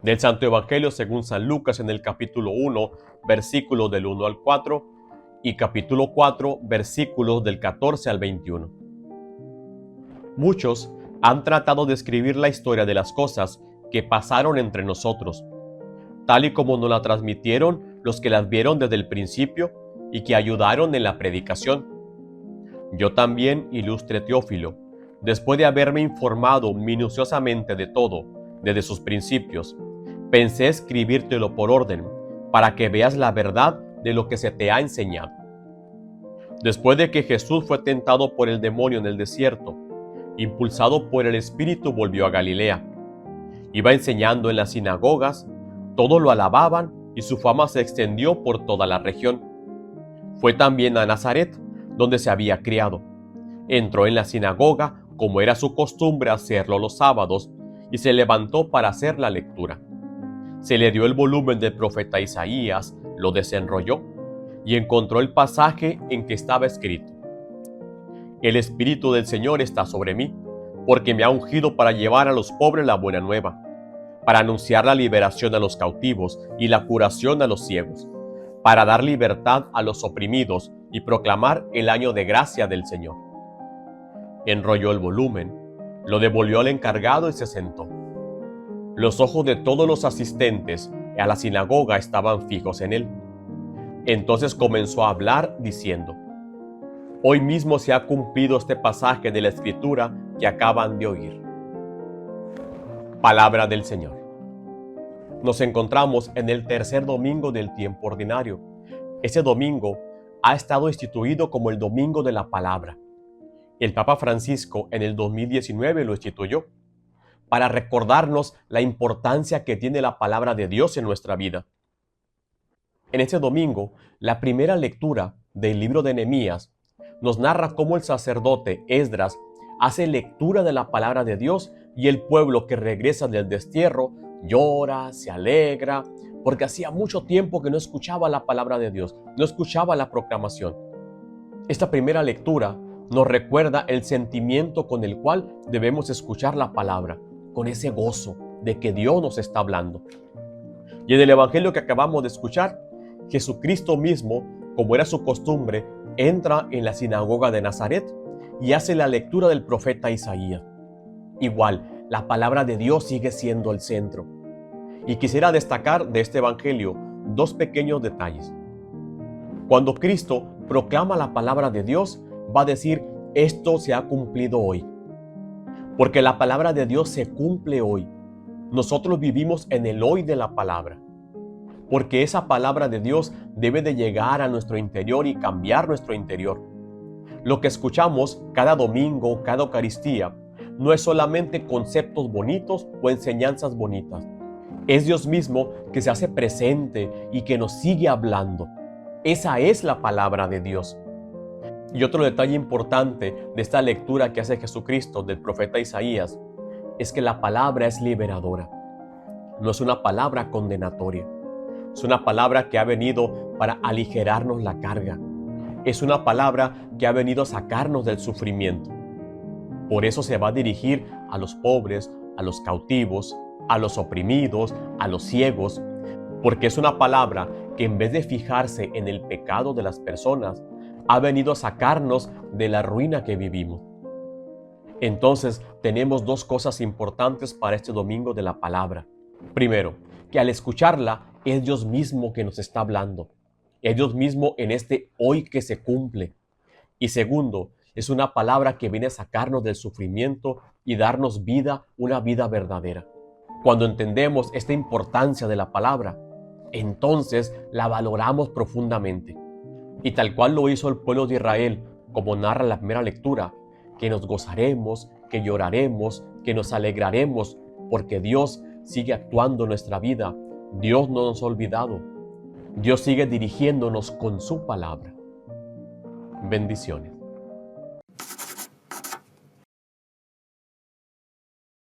Del Santo Evangelio según San Lucas en el capítulo 1, versículos del 1 al 4 y capítulo 4, versículos del 14 al 21. Muchos han tratado de escribir la historia de las cosas que pasaron entre nosotros, tal y como nos la transmitieron los que las vieron desde el principio y que ayudaron en la predicación. Yo también, ilustre Teófilo, después de haberme informado minuciosamente de todo, desde sus principios, pensé escribírtelo por orden, para que veas la verdad de lo que se te ha enseñado. Después de que Jesús fue tentado por el demonio en el desierto, impulsado por el Espíritu volvió a Galilea. Iba enseñando en las sinagogas, todos lo alababan y su fama se extendió por toda la región. Fue también a Nazaret, donde se había criado. Entró en la sinagoga, como era su costumbre hacerlo los sábados, y se levantó para hacer la lectura. Se le dio el volumen del profeta Isaías, lo desenrolló y encontró el pasaje en que estaba escrito: El Espíritu del Señor está sobre mí, porque me ha ungido para llevar a los pobres la buena nueva, para anunciar la liberación a los cautivos y la curación a los ciegos, para dar libertad a los oprimidos y proclamar el año de gracia del Señor. Enrolló el volumen, lo devolvió al encargado y se sentó. Los ojos de todos los asistentes a la sinagoga estaban fijos en él. Entonces comenzó a hablar diciendo: Hoy mismo se ha cumplido este pasaje de la Escritura que acaban de oír. Palabra del Señor. Nos encontramos en el tercer domingo del tiempo ordinario. Ese domingo ha estado instituido como el Domingo de la Palabra. El Papa Francisco en el 2019 lo instituyó para recordarnos la importancia que tiene la palabra de Dios en nuestra vida. En este domingo, la primera lectura del libro de Nehemías nos narra cómo el sacerdote Esdras hace lectura de la palabra de Dios y el pueblo que regresa del destierro llora, se alegra, porque hacía mucho tiempo que no escuchaba la palabra de Dios, no escuchaba la proclamación. Esta primera lectura nos recuerda el sentimiento con el cual debemos escuchar la palabra, con ese gozo de que Dios nos está hablando. Y en el Evangelio que acabamos de escuchar, Jesucristo mismo, como era su costumbre, entra en la sinagoga de Nazaret y hace la lectura del profeta Isaías. Igual, la palabra de Dios sigue siendo el centro. Y quisiera destacar de este Evangelio dos pequeños detalles. Cuando Cristo proclama la palabra de Dios, va a decir: esto se ha cumplido hoy. Porque la palabra de Dios se cumple hoy. Nosotros vivimos en el hoy de la palabra. Porque esa palabra de Dios debe de llegar a nuestro interior y cambiar nuestro interior. Lo que escuchamos cada domingo, cada Eucaristía, no es solamente conceptos bonitos o enseñanzas bonitas. Es Dios mismo que se hace presente y que nos sigue hablando. Esa es la palabra de Dios. Y otro detalle importante de esta lectura que hace Jesucristo del profeta Isaías es que la palabra es liberadora. No es una palabra condenatoria. Es una palabra que ha venido para aligerarnos la carga. Es una palabra que ha venido a sacarnos del sufrimiento. Por eso se va a dirigir a los pobres, a los cautivos, a los oprimidos, a los ciegos, porque es una palabra que en vez de fijarse en el pecado de las personas, ha venido a sacarnos de la ruina que vivimos. Entonces, tenemos dos cosas importantes para este domingo de la palabra. Primero, que al escucharla, es Dios mismo que nos está hablando. Es Dios mismo en este hoy que se cumple. Y segundo, es una palabra que viene a sacarnos del sufrimiento y darnos vida, una vida verdadera. Cuando entendemos esta importancia de la palabra, entonces la valoramos profundamente. Y tal cual lo hizo el pueblo de Israel, como narra la primera lectura, que nos gozaremos, que lloraremos, que nos alegraremos, porque Dios sigue actuando en nuestra vida. Dios no nos ha olvidado. Dios sigue dirigiéndonos con su palabra. Bendiciones.